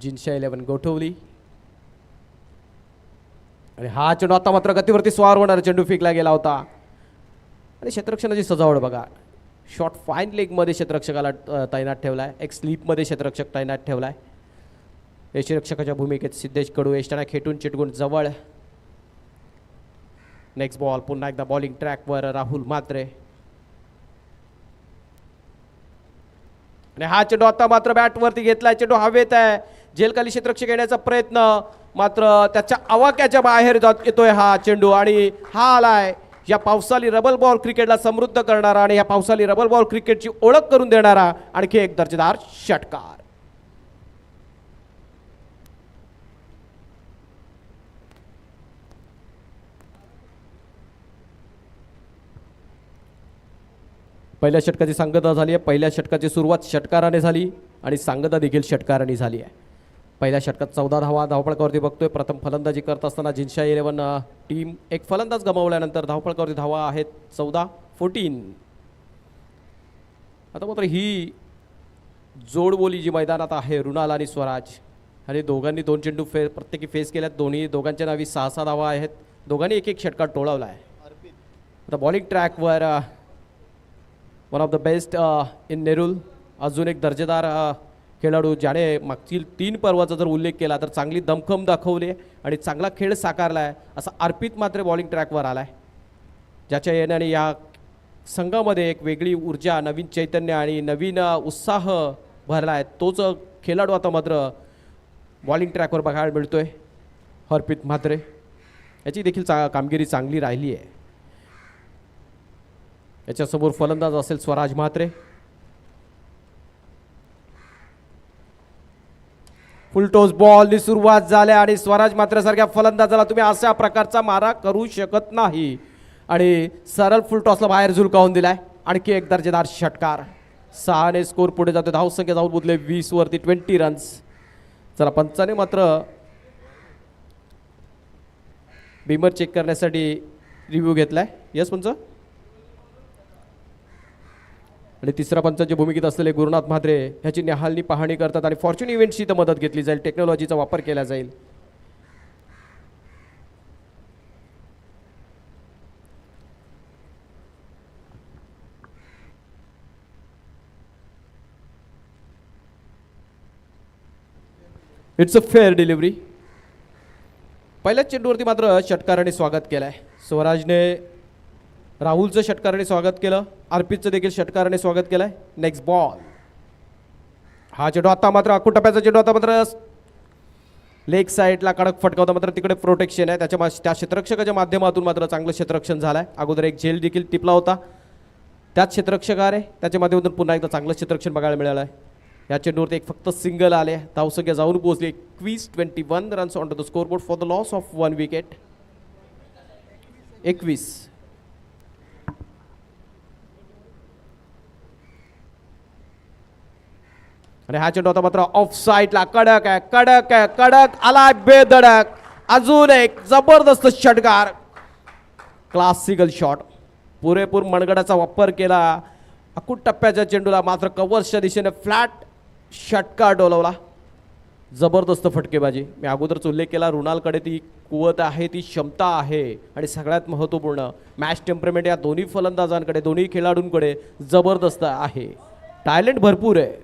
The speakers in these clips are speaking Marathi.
जिंशा 11 गोठवली आणि हा चेंडू आता मात्र गतीवरती स्वार होणार चेंडू फेकला गेला होता आणि क्षेत्ररक्षणाची सजावट बघा. शॉट फाईन लेगमध्ये क्षेत्ररक्षकाला तैनात ठेवलाय. एक स्लीपमध्ये क्षेत्ररक्षक तैनात ठेवलाय. यष्टिरक्षकाच्या भूमिकेत सिद्धेश कडू यष्टांना खेटून चिटकून जवळ. नेक्स्ट बॉल पुन्हा एकदा बॉलिंग ट्रॅकवर राहुल म्हात्रे आणि हा चेंडू आता मात्र बॅटवरती घेतलाय. चेंडू हवेत आहे. झेलखाली क्षेत्ररक्षक येण्याचा प्रयत्न मात्र त्याच्या आवाक्याच्या बाहेर येतोय हा चेंडू आणि हा आलाय या पावसाळी रबल बॉल क्रिकेटला समृद्ध करणारा आणि या पावसाळी रबल बॉल क्रिकेटची ओळख करून देणारा आणखी एक दर्जेदार षटकार. पहिल्या षटकाची सांगता झाली आहे. पहिल्या षटकाची सुरुवात षटकाराने झाली आणि सांगता देखील षटकाराने झाली आहे. पहिल्या षटकात 14 धावा धावफलकावरती बघतोय. प्रथम फलंदाजी करत असताना जिंशा 11 टीम एक फलंदाज गमावल्यानंतर धावफलकावरती धावा आहेत 14. आता मात्र ही जोडबोली जी मैदानात आहे रुणाल आणि स्वराज आणि दोघांनी 2 चेंडू प्रत्येकी फेस केल्यात. दोघांच्या नावी 6 धावा आहेत. दोघांनी एक षटकार टोळवला आहे. आता बॉलिंग ट्रॅकवर one of the best in Nerul अजून एक दर्जेदार खेळाडू ज्याने मागील 3 पर्वाचा जर उल्लेख केला तर चांगली दमखम दाखवली आणि चांगला खेळ साकारला आहे असा अर्पित मात्र बॉलिंग ट्रॅकवर आला आहे. ज्याच्या येण्याने या संघामध्ये एक वेगळी ऊर्जा नवीन चैतन्य आणि नवीन उत्साह भरला आहे. तोच खेळाडू आता मात्र बॉलिंग ट्रॅकवर बघायला मिळतोय. हरप्रीत म्हात्रे याची देखील कामगिरी चांगली राहिली आहे. याच्यासमोर फलंदाज असेल स्वराज म्हात्रे. फुलटॉस बॉलनी सुरुवात झाल्या आणि स्वराज म्हात्रे सारख्या फलंदाजाला तुम्ही अशा प्रकारचा मारा करू शकत नाही आणि सरळ फुलटॉसला बाहेर झुलकावून दिलाय. आणखी एक दर्जेदार षटकार. 6 स्कोर पुढे जातो. धावसंख्या जाऊन बुदले 20 वरती 20 रन्स. चला पंचाने मात्र बीमर चेक करण्यासाठी रिव्ह्यू घेतलाय. यस पंच. आणि तिसऱ्या पंचांच्या भूमिकेत असलेले गुरुनाथ म्हात्रे ह्याची निहाळणी पाहणी करतात आणि फॉर्च्यून इव्हेंट्सची तर मदत घेतली जाईल. टेक्नॉलॉजीचा वापर केला जाईल. It's a fair delivery. पहिल्याच चेंडूवरती मात्र षटकाराने स्वागत केलंय. स्वराजने राहुलचं षटकाराने स्वागत केलं. अर्पितचं देखील षटकाराने स्वागत केलंय. Next ball. हा चेंडू आता मात्र अकुटप्याचा चेंडू आता मात्र लेग साईडला कडक फटकावता मात्र तिकडे प्रोटेक्शन आहे. त्या क्षेत्ररक्षकाच्या माध्यमातून मात्र चांगलं क्षेत्ररक्षण झालंय. अगोदर एक झेल देखील टिपला होता त्याच क्षेत्ररक्षकाने. त्याच्या माध्यमातून पुन्हा एकदा चांगलं क्षेत्ररक्षण बघायला मिळालं आहे. या चेंडूवरती एक फक्त सिंगल आले. धावसंख्या जाऊन पोहोचली 21 runs on to the scoreboard for the loss of 1 wicket. 21. आणि हा चेंडू आता मात्र ऑफ साईडला कडक आहे. कडक आहे. कडक आला बेधडक. अजून एक जबरदस्त षटकार. Classical shot. पुरेपूर मनगडाचा वापर केला. अकुट टप्प्याच्या चेंडूला मात्र कव्हर्सच्या दिशेने फ्लॅट षटकार डोलवला. जबरदस्त फटकेबाजी. मी अगोदरच उल्लेख केला रुणालकडे ती कुवत आहे, ती क्षमता आहे आणि सगळ्यात महत्त्वपूर्ण मॅच टेम्परमेंट या दोन्ही फलंदाजांकडे दोन्ही खेळाडूंकडे जबरदस्त आहे. टॅलेंट भरपूर आहे.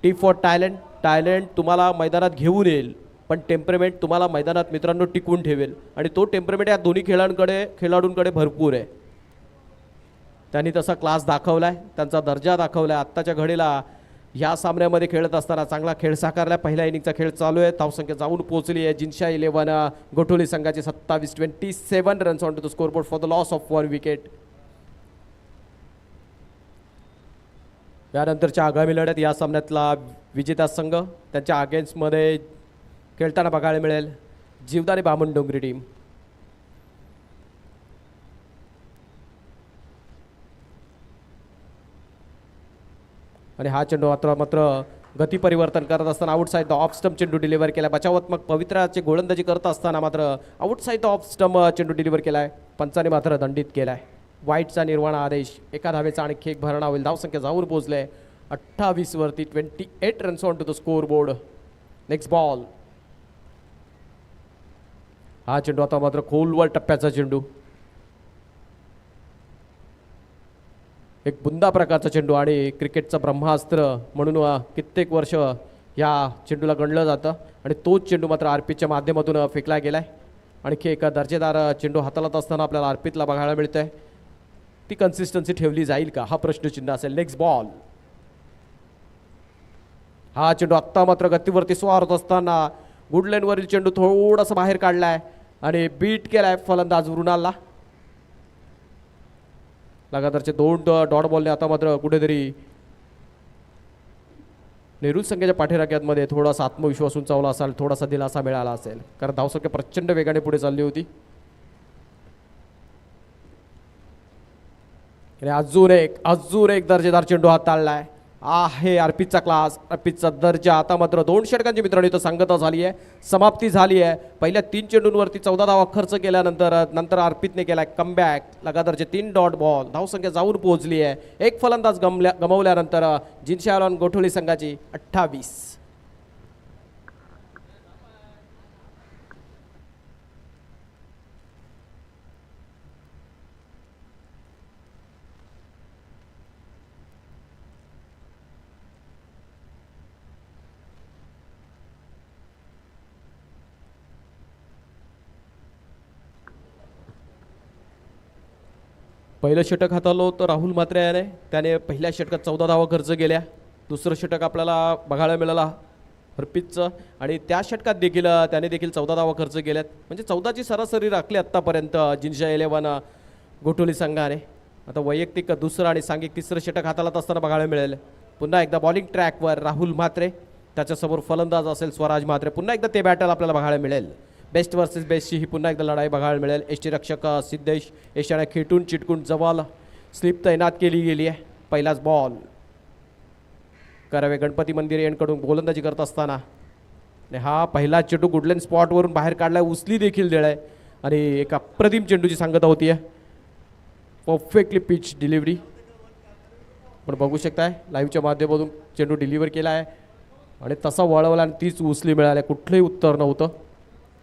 T for talent. टॅलेंट तुम्हाला मैदानात घेऊन येईल पण टेम्परमेंट तुम्हाला मैदानात मित्रांनो टिकवून ठेवेल आणि तो टेम्परमेंट या दोन्ही खेळाडूंकडे भरपूर आहे. त्यांनी तसा क्लास दाखवलाय. त्यांचा दर्जा दाखवलाय. आत्ताच्या घडीला ह्या सामन्यामध्ये खेळत असताना चांगला खेळ साकारला. पहिल्या इनिंगचा खेळ चालू आहे. धावसंख्या जाऊन पोहोचली आहे. जिंशा 11 गोठवली संघाची 27 runs on to the scoreboard for the loss of 1 wicket. यानंतरच्या आगामी लढ्यात या सामन्यातला विजेता संघ त्यांच्या अगेन्स्टमध्ये खेळताना बघायला मिळेल जीवदानी बामण डोंगरी टीम. आणि हा चेंडू मात्र गती परिवर्तन करत असताना आउटसाईड द ऑफ स्टंप चेंडू डिलिव्हर केला. बचावात्मक पवित्राचे गोलंदाजी करत असताना मात्र आउटसाईड द ऑफ स्टंप चेंडू डिलिव्हर केलाय. पंचाने मात्र दंडित केलाय. वाईटचा निर्वाणा आदेश. एका धावेचा आणखी एक भरणा होईल. धावसंख्या जाऊन पोहोचले 28 वरती 28 runs on to the score board. Next ball. हा चेंडू आता मात्र खोलवर टप्प्याचा चेंडू, एक बुंदा प्रकारचा चेंडू आणि क्रिकेटचा ब्रह्मास्त्र म्हणून कित्येक वर्ष या चेंडूला गणलं जातं आणि तोच चेंडू मात्र आरपीच्या माध्यमातून फेकला गेलाय. आणखी एका दर्जेदार चेंडू हाताळत असताना आपल्याला आरपीतला बघायला मिळतंय. ती कन्सिस्टन्सी ठेवली जाईल का हा प्रश्नचिन्ह असेल. Next ball. हा चेंडू आत्ता मात्र गतीवरती स्वार होत असताना गुडलेनवरील चेंडू थोडासा बाहेर काढलाय आणि बीट केलाय फलंदाज रुणालला. लगातारचे 2 डॉट बॉलने आता मात्र कुठेतरी नेहरू संघाच्या पाठीराख्यांमध्ये थोडासा आत्मविश्वास उंचावला असेल, थोडासा दिलासा मिळाला असेल, कारण धावसंख्या प्रचंड वेगाने पुढे चालली होती. अजून एक दर्जेदार चेंडू हाताळलाय. आहे आरपीचा क्लास, आरपीचा दर्जा. आता मात्र 2 षटकांची मित्रांनो इथं सांगता झाली आहे, समाप्ती झाली आहे. पहिल्या 3 चेंडूंवरती 14 धावा खर्च केल्यानंतर आरपीतने केलाय कमबॅक. लगातारचे 3 डॉट बॉल, धावसंख्या जाऊन पोहोचली आहे. एक फलंदाज गमावल्यानंतर जिंशालन गोठोली संघाची 28. पहिलं षटक हाताळलं होतं राहुल म्हात्रे याने. त्याने पहिल्या षटकात 14 धावा खर्च केल्या. दुसरं षटक आपल्याला बघायला मिळाला हरपीतचं आणि त्या षटकात देखील त्याने देखील 14 धावा खर्च केल्यात. म्हणजे 14ची सरासरी राखली आत्तापर्यंत जिंशा 11 गोठोली संघाने. आता वैयक्तिक दुसरं आणि सांघिक तिसरं षटक हाताळत असताना बघायला मिळेल. पुन्हा एकदा बॉलिंग ट्रॅकवर राहुल म्हात्रे, त्याच्यासमोर फलंदाज असेल स्वराज म्हात्रे. पुन्हा एकदा ते बॅटल आपल्याला बघायला मिळेल. बेस्ट वर्सेस बेस्टची ही पुन्हा एकदा लढाई बघायला मिळेल. यष्टीरक्षक सिद्धेश यशाने खेटून चिटकून जवळ स्लिप तैनात केली गेली आहे. पहिलाच बॉल. करावे गणपती मंदिर यांकडून गोलंदाजी करत असताना हा पहिला चेंडू गुडलेन स्पॉटवरून बाहेर काढलाय. उचली देखील दिलाय आणि एक अप्रतिम चेंडूची सांगता होती आहे. परफेक्टली पिच डिलिव्हरी पण बघू शकताय लाईव्हच्या माध्यमातून चेंडू डिलिव्हर केला आहे आणि तसा वळवला आणि तीच उचली मिळाली. कुठलंही उत्तर नव्हतं.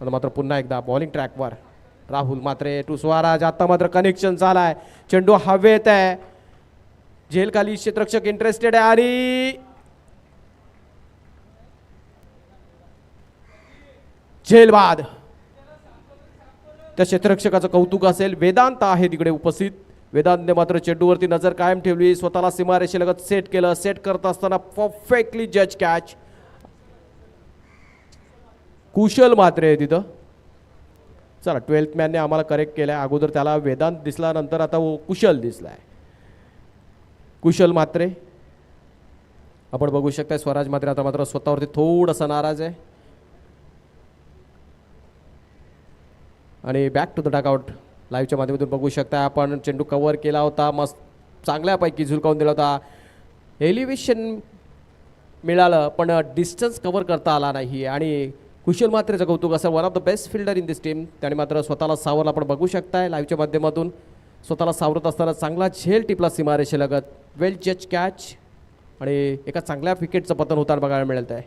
आता मात्र पुन्हा एकदा बॉलिंग ट्रॅकवर राहुल म्हात्रे टू स्वराज. आता मात्र कनेक्शन झालाय. चेंडू हवेत आहे. झेल खाली क्षेत्ररक्षक इंटरेस्टेड आहे आणि झेल बाद. त्या क्षेत्ररक्षकाचं कौतुक असेल. वेदांत आहे तिकडे उपस्थित. वेदांतने मात्र चेंडूवरती नजर कायम ठेवली. स्वतःला सीमारेषेलगत सेट केलं. सेट करत असताना परफेक्टली जज कॅच. कुशल म्हात्रे आहे तिथं. चला 12th मॅनने आम्हाला करेक्ट केलं आहे. अगोदर त्याला वेदांत दिसला, नंतर आता कुशल दिसलाय. कुशल म्हात्रे आपण बघू शकताय. स्वराज म्हात्रे आता मात्र स्वतःवरती थोडासा नाराज आहे आणि बॅक टू द डकआउट. लाईव्हच्या माध्यमातून बघू शकताय आपण. चेंडू कव्हर केला होता, मस्त चांगल्यापैकी झुलकावून दिला होता. एलिव्हेशन मिळालं पण डिस्टन्स कव्हर करता आला नाही आणि कुशल म्हात्रेचं कौतुक असं one of the best fielder in this team. त्याने मात्र स्वतःला सावरला. आपण बघू शकताय लाईव्हच्या माध्यमातून. स्वतःला सावरत असताना चांगला झेल टिपला सीमारेषेलगत. वेल जज कॅच आणि एका चांगल्या विकेटचं पतन होताना बघायला मिळत आहे.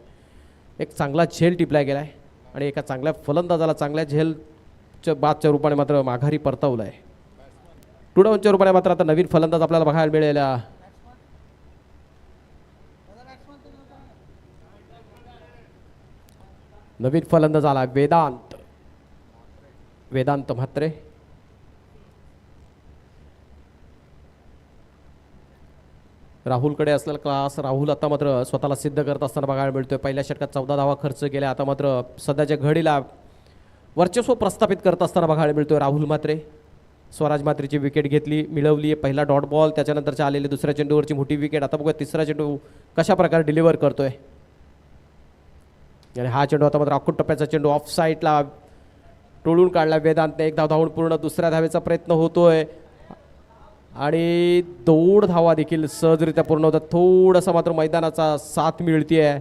एक चांगला झेल टिपला गेला आहे आणि एका चांगल्या फलंदाजाला चांगल्या झेलच्या बादच्या रूपाने मात्र माघारी परतवलं आहे. 2 डाऊनच्या रूपाने मात्र आता नवीन फलंदाज आपल्याला बघायला मिळेल. नवीन फलंदाज आला वेदांत म्हात्रे. राहुलकडे असलेला क्लास. राहुल आता मात्र स्वतःला सिद्ध करत असताना बघायला मिळतोय. पहिल्या षटकात 14 धावा खर्च केल्या. आता मात्र सध्याच्या घडीला वर्चस्व प्रस्थापित करत असताना बघायला मिळतोय राहुल म्हात्रे. स्वराज म्हात्रेची विकेट मिळवली आहे. पहिला डॉट बॉल, त्याच्यानंतरच्या आलेले दुसऱ्या चेंडूवरची मोठी विकेट. आता बघूया तिसरा चेंडू कशा प्रकारे डिलिव्हर करतोय. आणि हा चेंडू आता मात्र अख्खूट टप्प्याचा चेंडू ऑफ साईडला टोळून काढला वेदांतने. 1 धाव धावून पूर्ण दुसऱ्या धावेचा प्रयत्न होतोय आणि 2 धावा देखील सहजरित्या पूर्ण होतात. थोडासा मात्र मैदानाचा साथ मिळतीये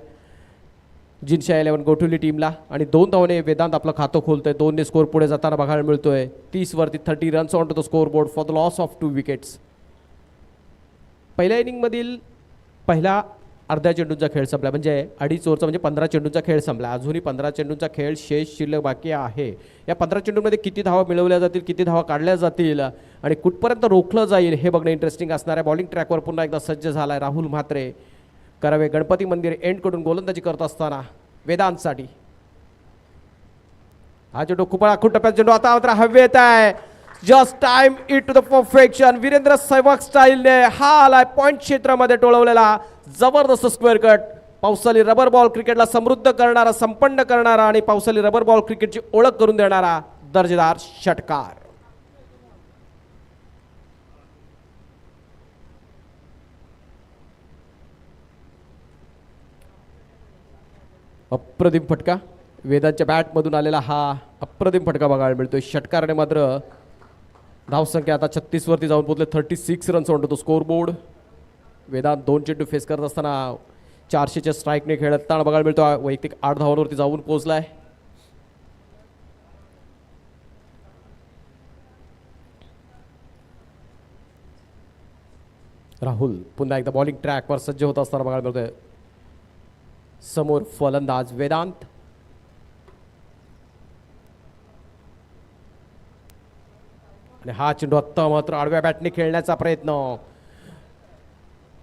जिंशा 11 गोठवली टीमला आणि 2 धावाने वेदांत आपलं खातं खोलतोय. 2ने स्कोर पुढे जाताना बघायला मिळतोय. 30 वरती 30 runs on to the score board for the loss of 2 wickets. पहिल्या इनिंगमधील पहिला अर्ध्या चेंडूंचा खेळ संपला, म्हणजे 2.5 ओव्हरचा म्हणजे 15 चेंडूंचा खेळ संपला. अजूनही 15 चेंडूंचा खेळ शेष शिल्लक बाकी आहे. या 15 चेंडूंमध्ये किती धावा मिळवल्या जातील, किती धावा काढल्या जातील आणि कुठपर्यंत रोखलं जाईल हे बघणं इंटरेस्टिंग असणार आहे. बॉलिंग ट्रॅकवर पुन्हा एकदा सज्ज झाला आहे राहुल म्हात्रे. करावे गणपती मंदिर एंडकडून गोलंदाजी करत असताना वेदांतसाठी हा चेंडू खूप आखूड टप्प्यात चेंडू आता मात्र हवेत आहे. Just time it to the perfection. Virender Sehwag स्टाईलने हा आलाय पॉइंट क्षेत्रामध्ये टोळवलेला जबरदस्त स्क्वेअर कट. पावसाळी रबर बॉल क्रिकेटला समृद्ध करणारा, संपन्न करणारा आणि पावसाळी रबर बॉल क्रिकेटची ओळख करून देणारा दर्जेदार षटकार. अप्रतिम फटका वेदांच्या बॅटमधून आलेला हा अप्रतिम फटका बघायला मिळतोय. षटकारने मात्र धावसंख्या आता 36 वरती जाऊन पोहोचले. 36 रन्स ऑन तो स्कोर बोर्ड. वेदांत 2 चेंडू फेस करत असताना 400च्या स्ट्राईकने खेळताना बघायला मिळतो. वैयक्तिक 8 धावांवरती जाऊन पोहोचलाय. राहुल पुन्हा एकदा बॉलिंग ट्रॅकवर सज्ज होत असताना बघायला मिळतोय. समोर फलंदाज वेदांत. आणि हा चेंडू आत्ता मात्र आडव्या बॅटने खेळण्याचा प्रयत्न.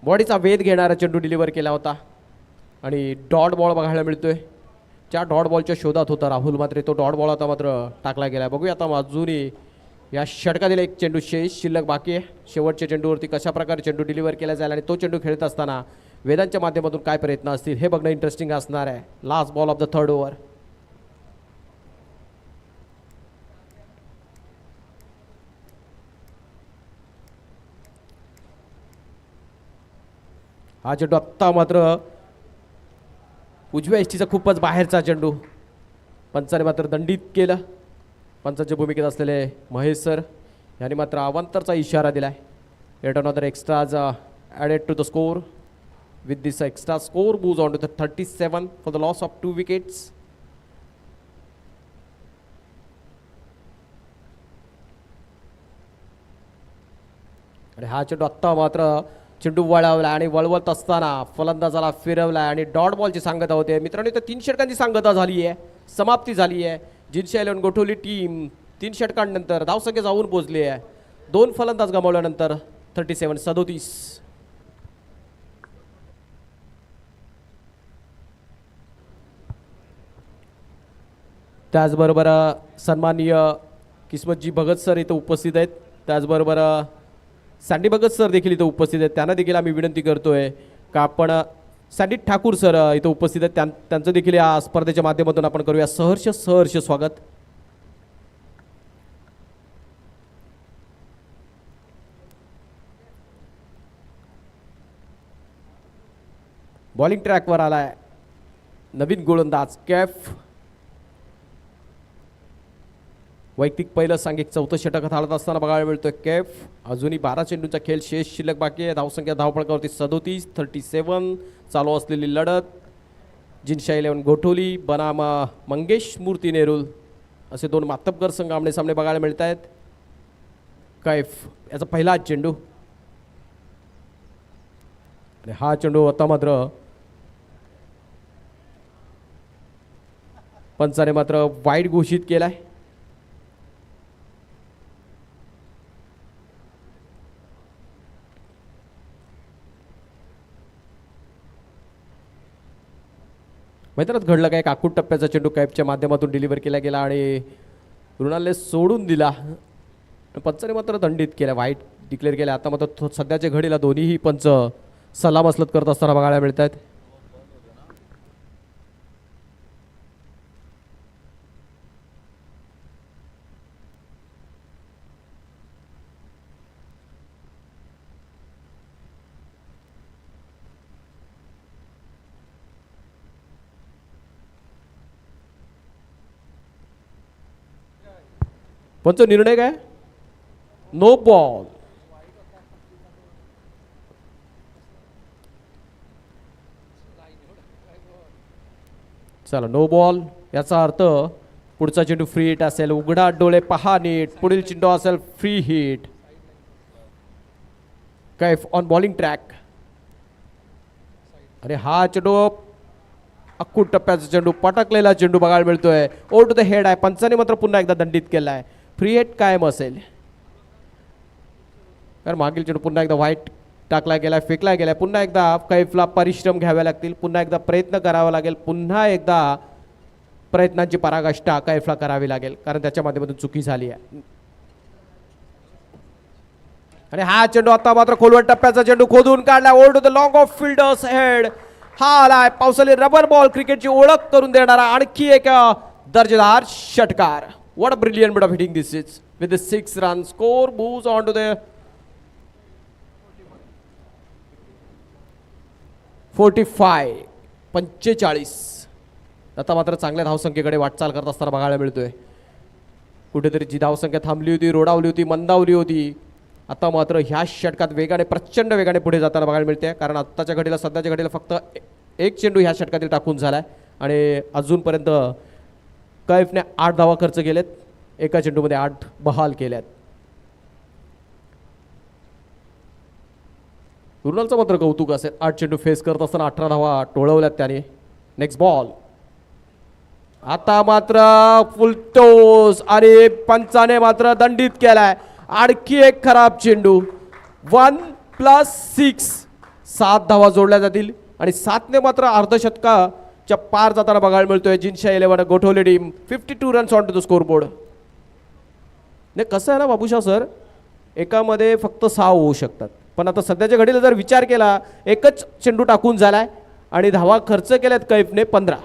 बॉडीचा वेध घेणारा चेंडू डिलिव्हर केला होता आणि डॉट बॉल बघायला मिळतोय. ज्या डॉट बॉलच्या शोधात होता राहुल मात्र तो डॉट बॉल आता मात्र टाकला गेला. बघूया आता अजूनही या षटकातील एक चेंडू शेष शिल्लक बाकी आहे. शेवटच्या चेंडूवरती कशा प्रकारे चेंडू डिलिव्हर केला जाईल आणि तो चेंडू खेळत असताना वेदांच्या माध्यमातून काय प्रयत्न असतील हे बघणं इंटरेस्टिंग असणार आहे. Last ball of the third over. हा चेंडू आत्ता मात्र उजव्या एसटीचा खूपच बाहेरचा चेंडू पंचाने मात्र दंडित केलं. पंचाच्या भूमिकेत असलेले महेश सर यांनी मात्र अवांतरचा इशारा दिलाय. Eight another extras added to the score. With this extra score moves on to the 37 for the loss of 2 wickets. आणि हा चेंडू आत्ता मात्र चेंडू वळवला आणि वळवत असताना फलंदाजाला फिरवला आणि डॉट बॉलची सांगता होते. मित्रांनो इथं 3 षटकांची सांगता झाली आहे, समाप्ती झाली आहे. जिनशा 11 गोठवली टीम 3 षटकांनंतर धावसंख्या जाऊन पोहोचली आहे. 2 फलंदाज गमावल्यानंतर 37. त्याचबरोबर सन्माननीय किस्मतजी भगत सर इथं उपस्थित आहेत. त्याचबरोबर सँडी भगत सर देखील इथं उपस्थित आहेत. त्यांना देखील आम्ही विनंती करतोय का आपण सँडी ठाकूर सर इथं उपस्थित आहेत, त्यांचं देखील या स्पर्धेच्या माध्यमातून आपण करूया सहर्ष स्वागत. बॉलिंग ट्रॅकवर आलाय नवीन गोलंदाज कैफ. वैयक्तिक पहिलं सांघिक 4थं षटक हाताळत असताना बघायला मिळतोय कैफ. अजूनही 12 चेंडूंचा खेळ शेष शिल्लक बाकी आहे. धावसंख्या धावफलकावरती 37 चालू असलेली लढत. जिनशा 11 गोठोली बनाम मंगेश मूर्ती नेरुल असे 2 मातब्बर संघ आमने सामने बघायला मिळत आहेत. कैफ याचा पहिला चेंडू आणि हा चेंडू आता मात्र पंचाने मात्र वाईड घोषित केलाय. मैदानात घडलं काय, आखूड टप्प्याचा चेंडू कैफच्या माध्यमातून डिलिव्हर केला गेला आणि रुणालने सोडून दिला. पंचाने मात्र दंडित केला, वाईट डिक्लेअर केला. आता मात्र सध्याच्या घडीला दोन्हीही पंच सलामसलत करत असताना बघायला मिळत आहेत. पंच निर्णय काय, नो बॉल. चला नो बॉल याचा अर्थ पुढचा चेंडू फ्री हिट असेल. उघडा डोळे पहा नीट, पुढील चेंडू असेल free hit. Kaif on bowling track. आणि हा चेंडू अक्कूट टप्प्याचा चेंडू पटकलेला चेंडू बघायला मिळतोय. ओ टू द हेड आहे. पंचाने मात्र पुन्हा एकदा दंडित केला आहे. फ्री हिट कायम असेल कारण मागील चेंडू पुन्हा एकदा व्हाईट टाकला गेलाय, फेकला गेलाय. पुन्हा एकदा कैफला परिश्रम घ्यावे लागतील, पुन्हा एकदा प्रयत्न करावा लागेल, पुन्हा एकदा प्रयत्नांची पराकाष्ठा कैफला करावी लागेल कारण त्याच्या माध्यमातून चुकी झाली आहे. आणि हा चेंडू आता मात्र खोलवर टप्प्याचा चेंडू खोदून काढला. Old to the long off fielder's head. हा आलाय पावसाळी रबर बॉल क्रिकेटची ओळख करून देणारा आणखी एक दर्जेदार षटकार. What a brilliant bit of hitting this is with the 6 run score moves on to the 45. आता मात्र चांगल्या धावसंख्येकडे वाटचाल करत असताना बघायला मिळतोय. कुठेतरी जी धावसंख्या थांबली होती, रोडावली होती, मंदावली होती, आता मात्र ह्या षटकात वेगाने, प्रचंड वेगाने पुढे जाताना बघायला मिळते. कारण आत्ताच्या घडीला, सध्याच्या घडीला फक्त एक चेंडू ह्या षटकातील टाकून झालाय आणि अजूनपर्यंत कैफने 8 धावा खर्च केलेत, एका चेंडूमध्ये 8 बहाल केल्यात. रुणालचं मात्र कौतुक असेल. 8 चेंडू फेस करत असताना 18 धावा टोळवल्यात त्याने. Next ball. आता मात्र फुलटोस आणि पंचाने मात्र दंडित केलाय. आणखी एक खराब चेंडू. 1+6 7 धावा जोडल्या जातील आणि 7ने मात्र अर्धशतकाच्या पार जाताना बघायला मिळतोय. जिंशा 11 गोठवले team 52 runs on to the score board. नाही कसं आहे ना बाबूशाह सर, एकामध्ये फक्त 6 होऊ शकतात, पण आता सध्याच्या घडीला जर विचार केला, एकच चेंडू टाकून झालाय आणि धावा खर्च केल्यात कैफने 15.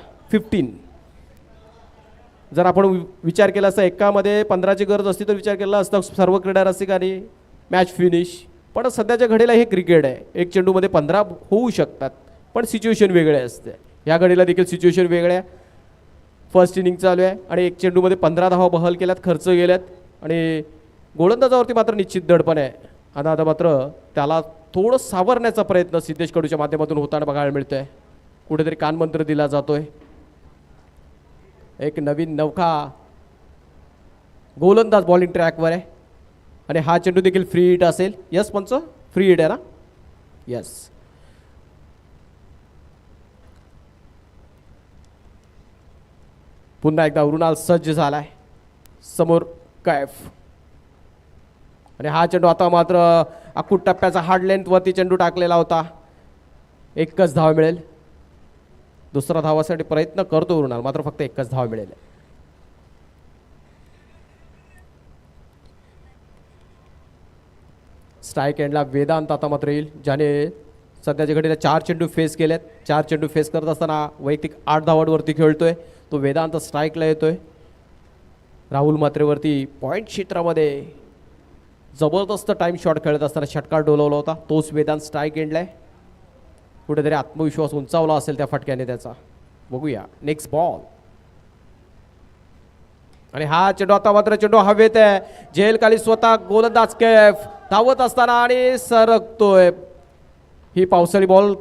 जर आपण विचार केला असता एकामध्ये 15ची गरज असती तर विचार केला असता सर्व क्रीडा रसिकांनी मॅच फिनिश. पण सध्याच्या घडीला हे क्रिकेट आहे, एक चेंडूमध्ये 15 होऊ शकतात, पण सिच्युएशन वेगळे असते. या घडीला देखील सिच्युएशन वेगळ्या. फर्स्ट इनिंग चालू आहे आणि एक चेंडूमध्ये 15 धावा बहाल केल्यात, खर्च गेल्यात आणि गोलंदाजावरती मात्र निश्चित दडपण आहे. आता मात्र त्याला थोडं सावरण्याचा प्रयत्न सिद्धेश कडूच्या माध्यमातून होताना बघायला मिळतोय. कुठेतरी कानमंत्र दिला जातोय. एक नवीन नौका गोलंदाज बॉलिंग ट्रॅकवर आहे आणि हा चेंडू देखील फ्री हिट असेल. यस पंच, फ्री हिट आहे ना? यस. पुन्हा एकदा रुणाल सज्ज झालाय. समोर कैफ आणि हा चेंडू आता मात्र अक्कूट टप्प्याचा हार्ड लेंथवरती चेंडू टाकलेला होता. एकच धाव मिळेल. दुसरा धावासाठी प्रयत्न करतो रुणाल, मात्र फक्त एकच धाव मिळेल. स्ट्राईक एंडला वेदांत आता मात्र येईल, ज्याने सध्याच्या घडीला 4 चेंडू फेस केलेत. 4 चेंडू फेस करत असताना वैयक्तिक 8 धावांवरती खेळतोय तो वेदांत. स्ट्राईकला येतोय. राहुल मात्रेवरती पॉईंट क्षेत्रामध्ये जबरदस्त टाइम शॉट खेळत असताना षटकार डोलवला होता, तोच वेदांत स्ट्राईक एंडलाय. कुठेतरी आत्मविश्वास उंचावला असेल त्या फटक्याने त्याचा. बघूया नेक्स्ट बॉल. आणि हा चेंडू आता मात्र चेंडू हवेत आहे. झेल खाली स्वतः गोलंदाज कैफ धावत असताना आणि सरकतोय. ही पावसाळी बॉल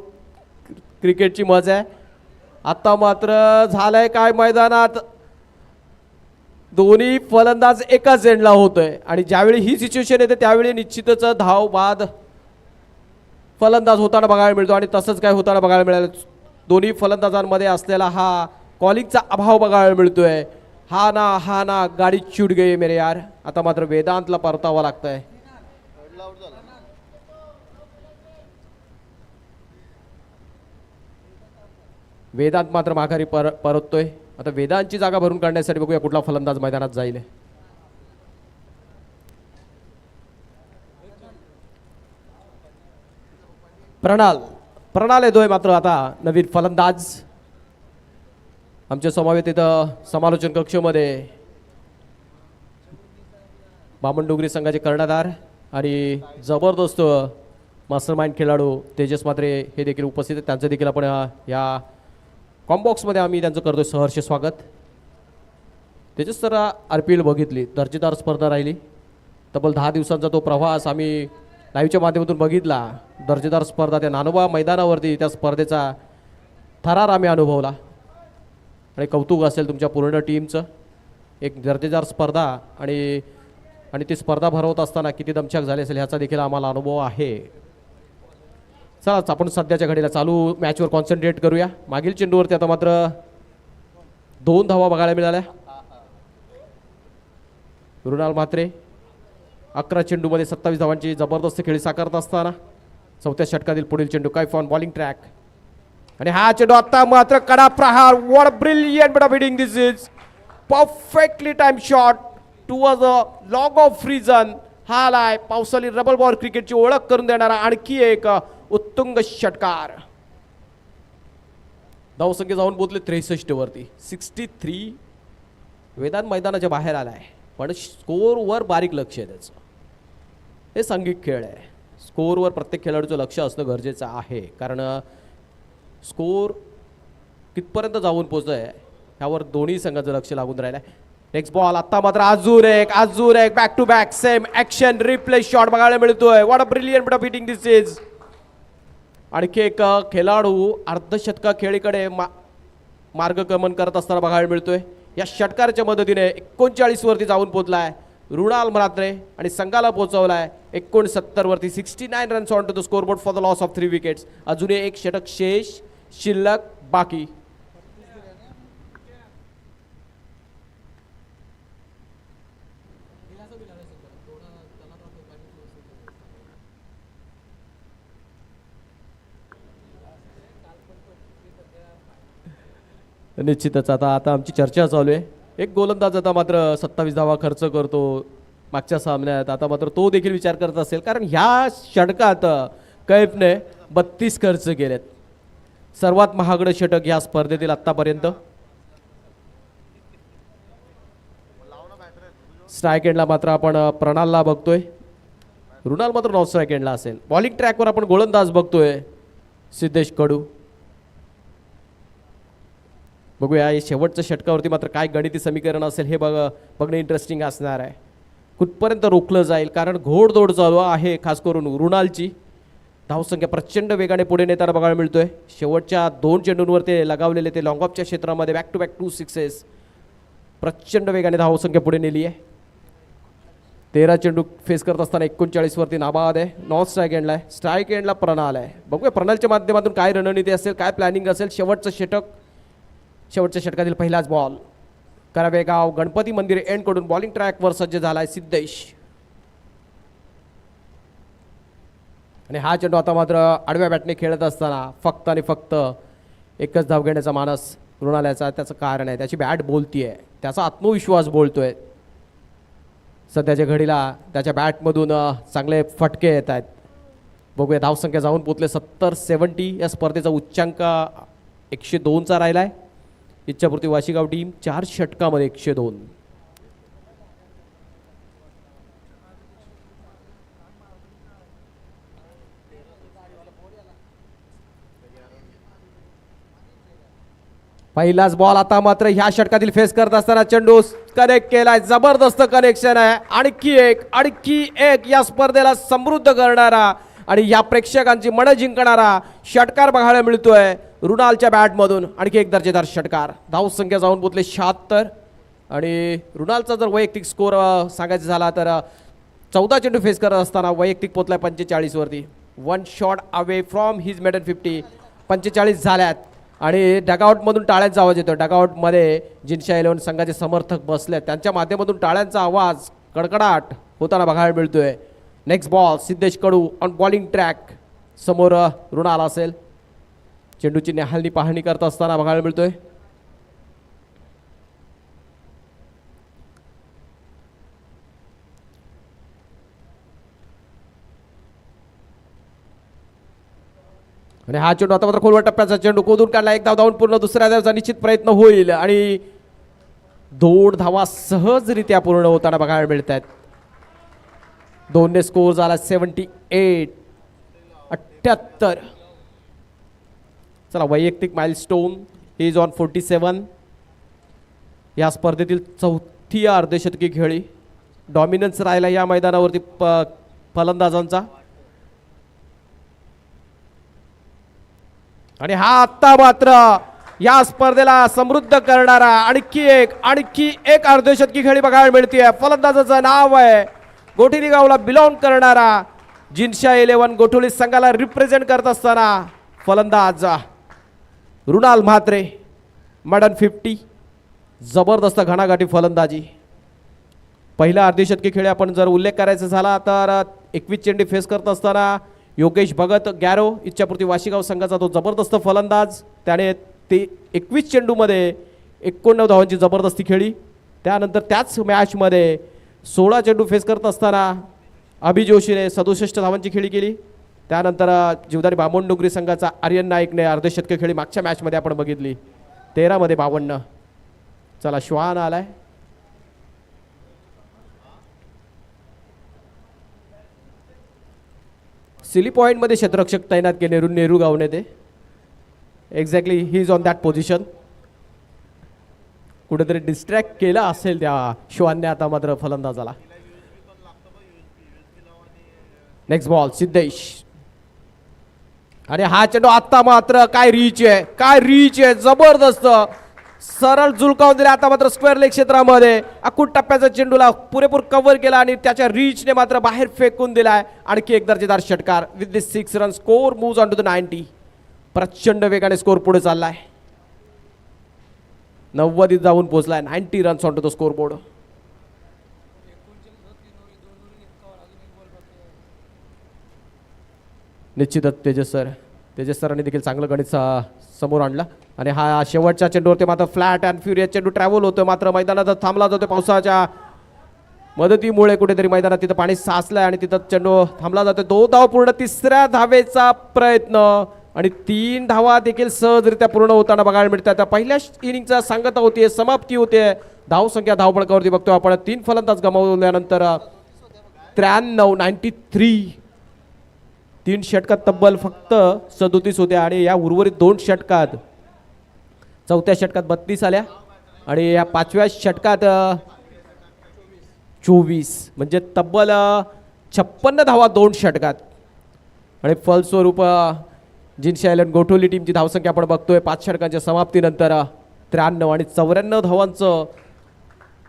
क्रिकेटची मजा आहे. आता मात्र झालंय काय मैदानात, दोन्ही फलंदाज एकाच एंडला होतोय आणि ज्यावेळी ही सिच्युएशन येते त्यावेळी निश्चितच धाव बाद फलंदाज होताना बघायला मिळतो आणि तसंच काय होताना बघायला मिळालं. दोन्ही फलंदाजांमध्ये असलेला हा कॉलिंगचा अभाव बघायला मिळतोय. हा ना गाडी छूट गई मेरे यार. आता मात्र वेदांतला परतावा लागतंय. वेदांत मात्र माघारी परततोय. आता वेदांतची जागा भरून काढण्यासाठी बघूया कुठला फलंदाज मैदानात जाईल. प्रणाल येतोय मात्र आता नवीन फलंदाज. आमच्या समवेत इथं समालोचन कक्षामध्ये बामणडोंगरी संघाचे कर्णधार आणि जबरदस्त मास्टरमाइंड खेळाडू तेजस मात्रे हे देखील उपस्थित आहेत. त्यांचं देखील आपण या कॉम्बॉक्समध्ये आम्ही त्यांचं करतोय सहर्ष स्वागत. तेजस सर, RPL बघितली, दर्जेदार स्पर्धा राहिली. तब्बल 10 दिवसांचा तो प्रवास आम्ही लाईव्हच्या माध्यमातून बघितला. दर्जेदार स्पर्धा त्या नानोबा मैदानावरती त्या स्पर्धेचा थरार आम्ही अनुभवला आणि कौतुक असेल तुमच्या पूर्ण टीमचं. एक दर्जेदार स्पर्धा आणि ती स्पर्धा भरवत असताना किती दमछाक झाली असेल ह्याचा देखील आम्हाला अनुभव आहे. चला आपण सध्याच्या घडीला चालू मॅचवर कॉन्सन्ट्रेट करूया. मागील चेंडूवरती आता मात्र 2 धावा बघायला मिळाल्या. रुणाल म्हात्रे 11 चेंडूमध्ये 27 धावांची जबरदस्त खेळी साकारत असताना 4थ्या षटकातील पुढील चेंडू कैफ ऑन बॉलिंग ट्रॅक आणि हा चेंडू आता मात्र कडा प्रहार. What a brilliant but hitting. This is perfectly time shot towards a long off free zone. हा आलाय पावसाळी रबल बॉल क्रिकेटची ओळख करून देणारा आणखी एक उत्तुंग षटकार. धावसंख्या जाऊन पोहोचले 63 वरती. 63. वेदांत मैदानाच्या बाहेर आलाय पण स्कोअरवर बारीक लक्ष आहे त्याचं. हे सांघिक खेळ आहे. स्कोअरवर प्रत्येक खेळाडूचं लक्ष असणं गरजेचं आहे कारण स्कोअर कितपर्यंत जाऊन पोहोचतोय ह्यावर दोन्ही संघाचं लक्ष लागून राहिलं आहे. नेक्स्ट बॉल आता मात्र अजून एक back to back same action replay shot बघायला मिळतोय. What a brilliant but hitting. This is आणखी एक खेळाडू अर्धशतका खेळीकडे मार्गक्रमण करत असताना बघायला मिळतोय. या षटकाराच्या मदतीने 39 वरती जाऊन पोहोचलाय रुणाल म्हात्रे आणि संघाला पोहोचवलाय 69 वरती. 69 runs on to the score board for the loss of 3 wickets. अजूनही एक षटक शिल्लक बाकी. निश्चितच आता आमची चर्चा चालू आहे. एक गोलंदाज आता मात्र 27 धावा खर्च करतो मागच्या सामन्यात. आता मात्र तो देखील विचार करत असेल कारण ह्या षटकात कैफने 32 खर्च केलेत. सर्वात महागडं षटक या स्पर्धेतील आतापर्यंत. स्ट्राईक एंडला मात्र आपण प्रणालला बघतोय. रुणाल मात्र नॉन स्ट्राईक एंडला असेल. बॉलिंग ट्रॅकवर आपण गोलंदाज बघतोय सिद्धेश कडू. बघूया या शेवटच्या षटकावरती मात्र काय गणिती समीकरण असेल हे बघणं इंटरेस्टिंग असणार आहे. कुठपर्यंत रोखलं जाईल कारण घोडदौड चालू आहे खास करून रुणालची. धावसंख्या प्रचंड वेगाने पुढे नेताना बघायला मिळतोय. शेवटच्या 2 चेंडूंवर ते लगावलेले ते लॉंग ऑफच्या क्षेत्रामध्ये बॅक टू बॅक 2 सिक्सेस प्रचंड वेगाने धावसंख्या पुढे नेली आहे. 13 चेंडू फेस करत असताना 39 वरती नाबाद आहे. नॉन स्ट्राईक एंडला आहे. स्ट्राईक एंडला प्रणाल आहे. बघूया प्रणालच्या माध्यमातून काय रणनीती असेल काय प्लॅनिंग असेल. शेवटचं षटक शेवटच्या षटकातील पहिलाच बॉल. करावेगाव गणपती मंदिर एंडकडून बॉलिंग ट्रॅकवर सज्ज झालाय सिद्धेश आणि हा चेंडू आता मात्र आडव्या बॅटने खेळत असताना फक्त आणि फक्त एकच धाव घेण्याचा मानस रुणालयाचा. त्याचं कारण आहे त्याची बॅट बोलतीये. त्याचा आत्मविश्वास बोलतोय. सध्याच्या घडीला त्याच्या बॅटमधून चांगले फटके येत आहेत. बघूया धावसंख्या जाऊन पोचले 70 या स्पर्धेचा उच्चांक 102चा राहिला आहे. इच्छापूर्ती वाशीगाव टीम 4 षटकामध्ये 102. पहिलाच बॉल आता मात्र ह्या षटकातील फेस करत असताना चेंडू कनेक्ट केलाय. जबरदस्त कनेक्शन आहे. आणखी एक या स्पर्धेला समृद्ध करणारा आणि या प्रेक्षकांची मनं जिंकणारा षटकार बघायला मिळतोय रुणालच्या बॅटमधून. आणखी एक दर्जेदार षटकार. धावसंख्या जाऊन पोचले 76 आणि रुणालचा जर वैयक्तिक स्कोर सांगायचा झाला तर 14 चेंडू फेस करत असताना वैयक्तिक पोचलाय 45 वरती. 1 shot away from his maiden 50. 45 झाल्यात आणि डगआउटमधून टाळ्यांचा आवाज येतो. डगआउटमध्ये जिनशा 11 संघाचे समर्थक बसले त्यांच्या माध्यमातून टाळ्यांचा आवाज कडकडाट होताना बघायला मिळतोय. Next ball Siddhesh Kadu on bowling track. समोर रुणाल असेल. चेंडूची निहालनी पाहणी करत असताना बघायला मिळतोय. आणि हा चेंडू आता मात्र खोलवर टप्प्याचा चेंडू कोदून काढला. एक धाव धावून पूर्ण. दुसऱ्या धावचा निश्चित प्रयत्न होईल आणि 2 धावा सहजरित्या पूर्ण होताना बघायला मिळत आहेत. 2ने स्कोर झाला 78. 78. चला वैयक्तिक माइलस्टोन इज ऑन 47. या स्पर्धेतील 4थी अर्धशतकी खेळी. डॉमिनन्स राहिला या मैदानावरती फलंदाजांचा. आणि हा आत्ता मात्र या स्पर्धेला समृद्ध करणारा आणखी एक अर्धशतकी खेळी बघायला मिळते. फलंदाजाचं नाव आहे गोठिली गावला बिलॉंग करणारा जिनशा 11 गोठवली संघाला रिप्रेझेंट करत असताना फलंदाज रुणाल म्हात्रे. मॉडर्न 50. जबरदस्त घणाघाटी फलंदाजी. पहिला अर्धशतकी खेळी आपण जर उल्लेख करायचा झाला तर 21 चेंडू फेस करत असताना योगेश भगत गॅरो इच्छापूर्ती वाशिगाव संघाचा तो जबरदस्त फलंदाज. त्याने ते 21 चेंडूमध्ये 89 धावांची जबरदस्ती खेळी. त्यानंतर त्याच मॅचमध्ये 16 चेंडू फेस करत असताना अभि जोशीने 67 धावांची खेळी केली. त्यानंतर जीवदानी बामणडोंगरी संघाचा आर्यन नाईकने अर्धशतकी खेळी मागच्या मॅचमध्ये आपण बघितली 13 मध्ये 52. चला श्वान आलाय. सिली पॉईंटमध्ये क्षेत्ररक्षक तैनात केले नेहरू गावने ते. Exactly he is on that position. कुठेतरी डिस्ट्रॅक्ट केला असेल त्या श्वानने आता मात्र फलंदाजाला. Next ball Siddhesh. आणि हा चेंडू आता मात्र काय रीच आहे, काय रीच आहे. जबरदस्त सरळ झुलकावून दिला. आता मात्र स्क्वेअर लेग क्षेत्रामध्ये अकुट टप्प्याचा चेंडूला पुरेपूर कव्हर केला आणि त्याच्या रीचने मात्र बाहेर फेकून दिलाय. आणखी एक दर्जेदार षटकार. With this 6 run score moves on to the 90. प्रचंड वेगाने स्कोर पुढे चाललाय. 90 जाऊन पोहोचलाय. 90 runs on to the score board. निश्चितच तेजस सरांनी देखील चांगलं गणित समोर आणलं. आणि हा शेवटच्या चेंडूवरती मात्र फ्लॅट अँड फ्युरियस चेंडू ट्रॅव्हल होतो. मात्र मैदानात थांबला जातो पावसाच्या मदतीमुळे. कुठेतरी मैदानात तिथं पाणी साचलंय आणि तिथं चेंडू थांबला जातो. 2 धावा पूर्ण. तिसऱ्या धावेचा प्रयत्न आणि 3 धावा देखील सहजरित्या पूर्ण होताना बघायला मिळतात. पहिल्या इनिंगचा सांगता होतीये, समाप्ती होते. धावसंख्या धावपळकावरती बघतो आपण 3 फलंदाज गमावल्यानंतर 93. 3 षटकात तब्बल फक्त 37 होत्या आणि या उर्वरित 2 षटकात चौथ्या षटकात 32 आल्या आणि या 5व्या षटकात 24 म्हणजे तब्बल 56 धावा 2 षटकात. आणि फलस्वरूप जिनशा 11 गोठवली टीमची धावसंख्या आपण बघतोय 5 षटकांच्या समाप्तीनंतर 93 आणि 94 धावांचं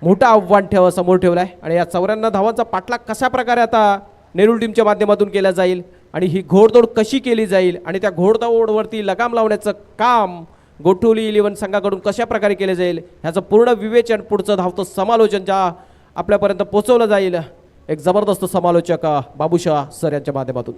मोठं आव्हान समोर ठेवलं आहे. आणि या 94 धावांचा पाठलाग कशा प्रकारे आता नेरूळ टीमच्या माध्यमातून केला जाईल आणि ही घोडदौड कशी केली जाईल आणि त्या घोडदौडवरती लगाम लावण्याचं काम गोठवली 11 संघाकडून कशा प्रकारे केले जाईल ह्याचं पूर्ण विवेचन पुढचं धावतं समालोचन ज्या आपल्यापर्यंत पोहोचवलं जाईल. एक जबरदस्त समालोचक बाबूशाह सर यांच्या माध्यमातून.